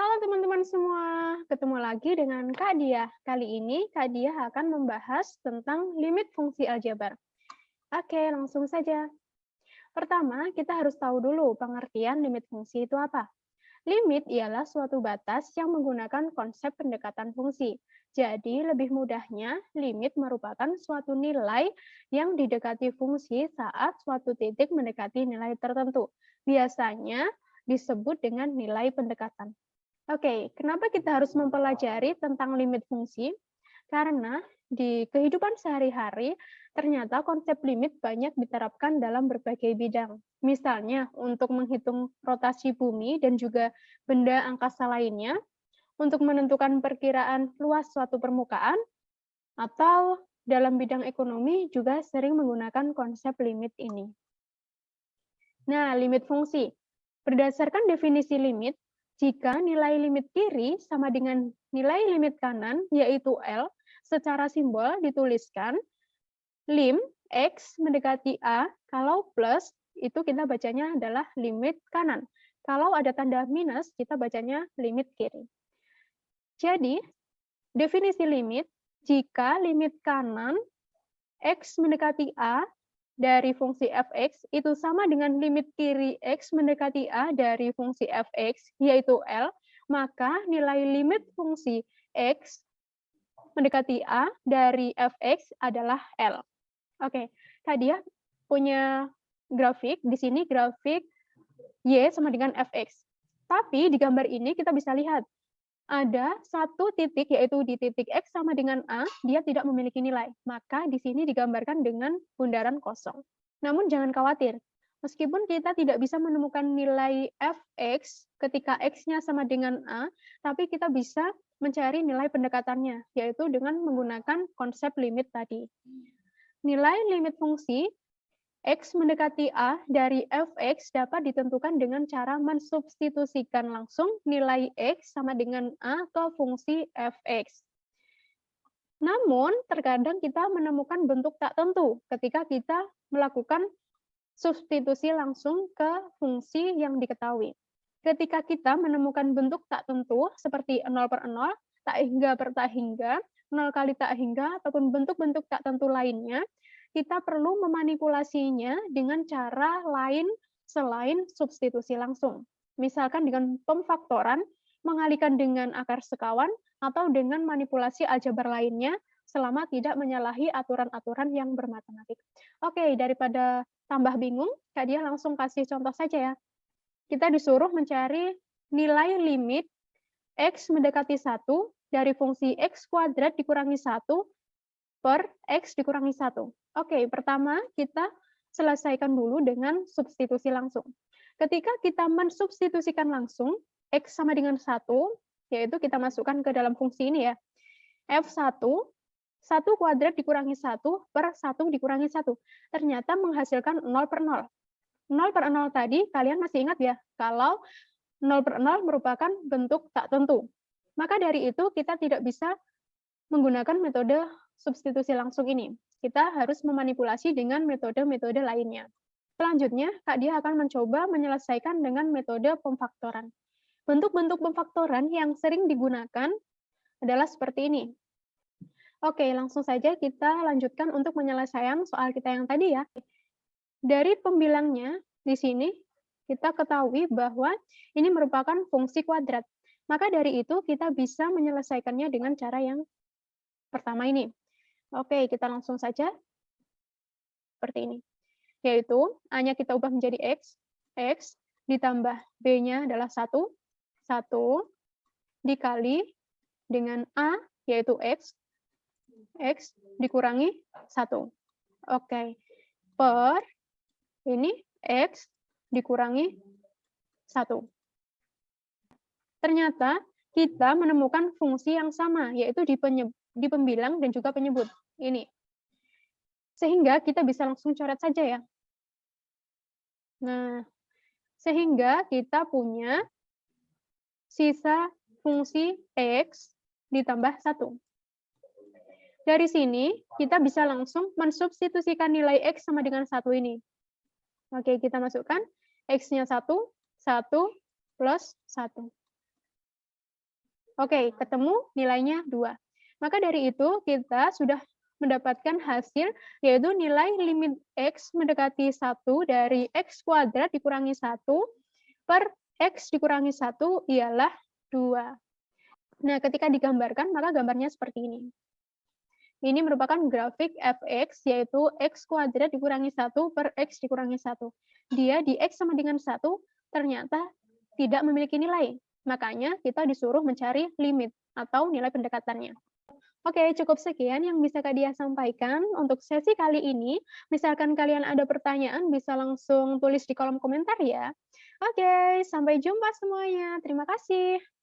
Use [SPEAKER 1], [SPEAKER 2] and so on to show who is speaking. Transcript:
[SPEAKER 1] Halo teman-teman semua, ketemu lagi dengan Kak Diah. Kali ini Kak Diah akan membahas tentang limit fungsi aljabar. Oke, langsung saja. Pertama, kita harus tahu dulu pengertian limit fungsi itu apa. Limit ialah suatu batas yang menggunakan konsep pendekatan fungsi. Jadi, lebih mudahnya, limit merupakan suatu nilai yang didekati fungsi saat suatu titik mendekati nilai tertentu. Biasanya disebut dengan nilai pendekatan. Oke, kenapa kita harus mempelajari tentang limit fungsi? Karena di kehidupan sehari-hari, ternyata konsep limit banyak diterapkan dalam berbagai bidang. Misalnya, untuk menghitung rotasi bumi dan juga benda angkasa lainnya, untuk menentukan perkiraan luas suatu permukaan, atau dalam bidang ekonomi juga sering menggunakan konsep limit ini. Nah, limit fungsi. Berdasarkan definisi limit, jika nilai limit kiri sama dengan nilai limit kanan, yaitu L, secara simbol dituliskan lim X mendekati A, kalau plus itu kita bacanya adalah limit kanan. Kalau ada tanda minus, kita bacanya limit kiri. Jadi, definisi limit, jika limit kanan X mendekati A dari fungsi fx itu sama dengan limit kiri x mendekati a dari fungsi fx, yaitu L, maka nilai limit fungsi x mendekati a dari fx adalah L. Oke, Kak Dia punya grafik, di sini grafik y sama dengan fx. Tapi di gambar ini kita bisa lihat, ada satu titik, yaitu di titik X sama dengan A, dia tidak memiliki nilai. Maka di sini digambarkan dengan bundaran kosong. Namun jangan khawatir, meskipun kita tidak bisa menemukan nilai Fx ketika X-nya sama dengan A, tapi kita bisa mencari nilai pendekatannya, yaitu dengan menggunakan konsep limit tadi. Nilai limit fungsi X mendekati A dari fx dapat ditentukan dengan cara mensubstitusikan langsung nilai X sama dengan A ke fungsi fx. Namun, terkadang kita menemukan bentuk tak tentu ketika kita melakukan substitusi langsung ke fungsi yang diketahui. Ketika kita menemukan bentuk tak tentu seperti 0 per 0, tak hingga per tak hingga, 0 kali tak hingga, ataupun bentuk-bentuk tak tentu lainnya, kita perlu memanipulasinya dengan cara lain selain substitusi langsung. Misalkan dengan pemfaktoran, mengalihkan dengan akar sekawan, atau dengan manipulasi aljabar lainnya, selama tidak menyalahi aturan-aturan yang bermatematik. Oke, daripada tambah bingung, Kak Dia langsung kasih contoh saja ya. Kita disuruh mencari nilai limit X mendekati 1 dari fungsi X kuadrat dikurangi 1 per X dikurangi 1. Oke, pertama kita selesaikan dulu dengan substitusi langsung. Ketika kita mensubstitusikan langsung, X sama dengan 1, yaitu kita masukkan ke dalam fungsi ini ya, F1, 1 kuadrat dikurangi 1 per 1 dikurangi 1. Ternyata menghasilkan 0 per 0. 0 per 0 tadi, kalian masih ingat ya, kalau 0 per 0 merupakan bentuk tak tentu. Maka dari itu, kita tidak bisa menggunakan metode substitusi langsung ini. Kita harus memanipulasi dengan metode-metode lainnya. Selanjutnya, Kak Dia akan mencoba menyelesaikan dengan metode pemfaktoran. Bentuk-bentuk pemfaktoran yang sering digunakan adalah seperti ini. Oke, langsung saja kita lanjutkan untuk penyelesaian soal kita yang tadi ya. Dari pembilangnya, di sini kita ketahui bahwa ini merupakan fungsi kuadrat. Maka dari itu kita bisa menyelesaikannya dengan cara yang pertama ini. Oke, kita langsung saja seperti ini. Yaitu A-nya kita ubah menjadi X, X ditambah B-nya adalah 1, 1 dikali dengan A, yaitu X, X dikurangi 1. Oke, per ini X dikurangi 1. Ternyata kita menemukan fungsi yang sama, yaitu di pembilang dan juga penyebut. Ini. Sehingga kita bisa langsung coret saja ya. Nah, sehingga kita punya sisa fungsi X ditambah 1. Dari sini, kita bisa langsung mensubstitusikan nilai X sama dengan 1 ini. Oke, kita masukkan X-nya 1, 1 plus 1. Oke, ketemu nilainya 2. Maka dari itu kita sudah mendapatkan hasil, yaitu nilai limit X mendekati 1 dari X kuadrat dikurangi 1 per X dikurangi 1 ialah 2. Nah, ketika digambarkan, maka gambarnya seperti ini. Ini merupakan grafik fx, yaitu x kuadrat dikurangi 1 per x dikurangi 1. Dia di x sama dengan 1, ternyata tidak memiliki nilai. Makanya kita disuruh mencari limit atau nilai pendekatannya. Oke, cukup sekian yang bisa Kak Dia sampaikan untuk sesi kali ini. Misalkan kalian ada pertanyaan, bisa langsung tulis di kolom komentar ya. Oke, sampai jumpa semuanya. Terima kasih.